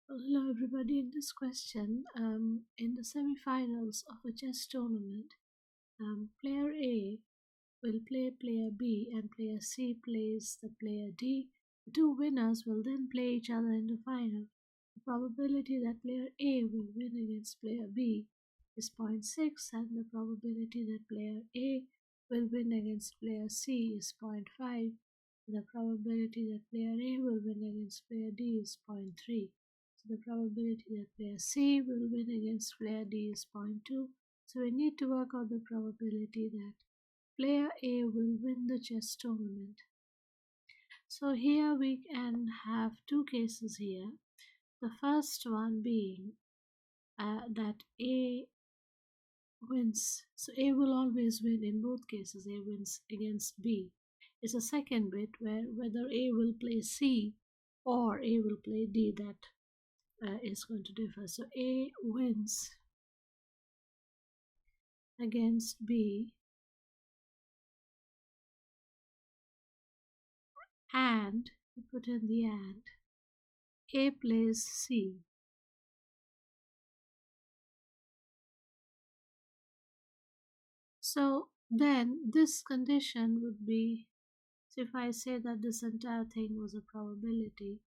Hello everybody. In this question, in the semi-finals of a chess tournament, player A will play player B and player C plays the player D. The two winners will then play each other in the final. The probability that player A will win against player B is zero point 0.6, and the probability that player A will win against player C is zero point 0.5. The probability that player A will win against player D is zero point 0.3. So the probability that player C will win against player D is zero point 0.2. So we need to work out the probability that player A will win the chess tournament. So here we can have two cases here. The first one being that A wins. So A will always win in both cases. A wins against B. It's a second bit where whether A will play C or A will play D, that is going to differ. So A wins against B and we put in the and A plays C. So then this condition would be, so if I say that this entire thing was a probability,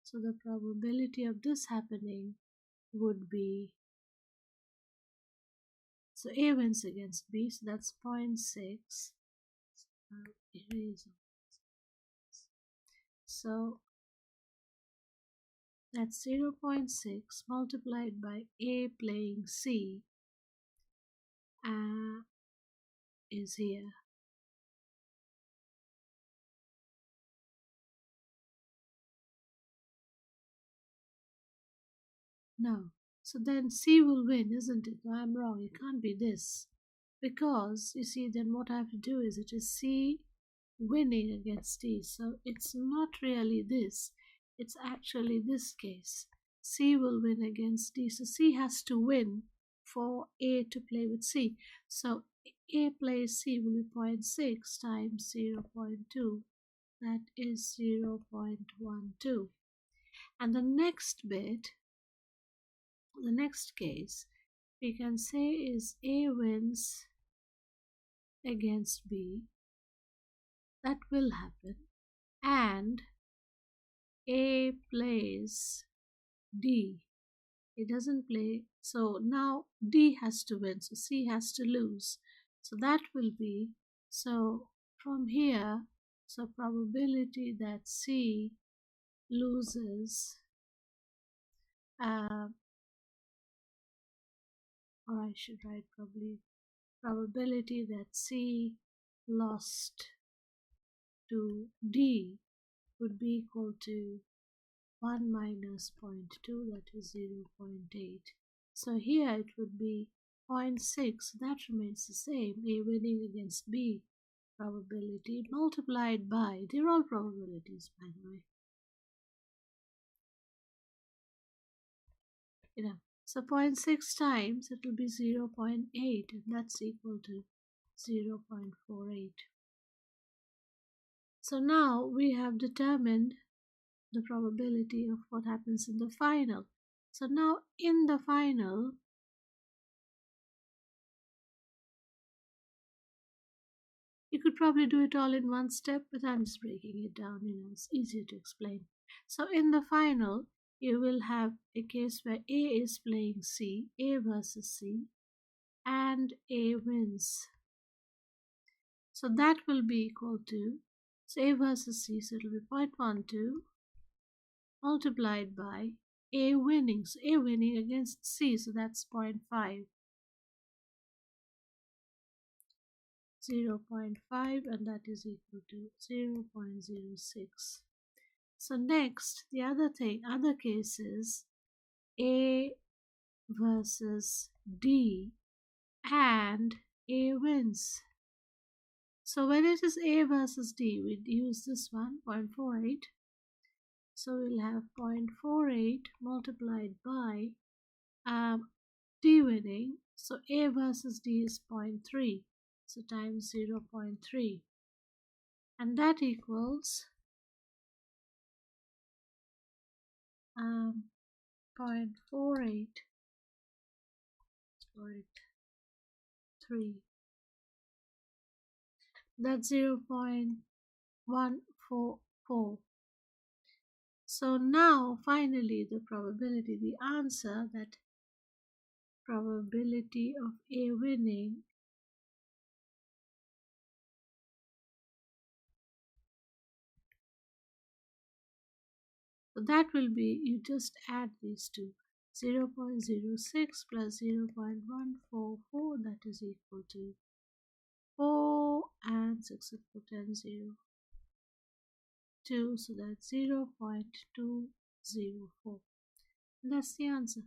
so the probability of this happening would be, so A wins against B, so that's 0.6. So that's 0.6 multiplied by A playing C is here. No. So then C will win, isn't it? No, I'm wrong. It can't be this. Because, you see, then what I have to do is it is C winning against D. So it's not really this. It's actually this case. C will win against D. So C has to win for A to play with C. So A plays C will be 0.6 times 0.2. That is 0.12. And the next bit, the next case, we can say is A wins against B. That will happen. And A plays D. It doesn't play. So now D has to win. So C has to lose. So that will be, so from here, so probability that C loses, or I should write probability that C lost to D would be equal to 1 minus 0.2, that is 0.8. So here it would be 0.6, that remains the same, A winning against B probability multiplied by, they're all probabilities by the way. So 0.6 times it will be 0.8, and that's equal to 0.48. So now we have determined the probability of what happens in the final. So now in the final, you could probably do it all in one step, but I'm just breaking it down, it's easier to explain. So in the final, you will have a case where A is playing C, A versus C, and A wins. So that will be equal to, so A versus C, so it will be 0.12 multiplied by A winning. So A winning against C, so that's 0.5. 0.5, and that is equal to 0.06. So next, the other case is A versus D and A wins. So when it is A versus D, we use this one, 0.48. So we'll have 0.48 multiplied by D winning. So A versus D is 0.3. So times 0.3. And that equals um, 0.48 or 3. That's 0.144. So now finally the answer, that probability of A winning, so that will be, you just add these two, 0.06 plus 0.144, that is equal to 4 and 6 and 4 10 0 2, so that's 0.204. That's the answer.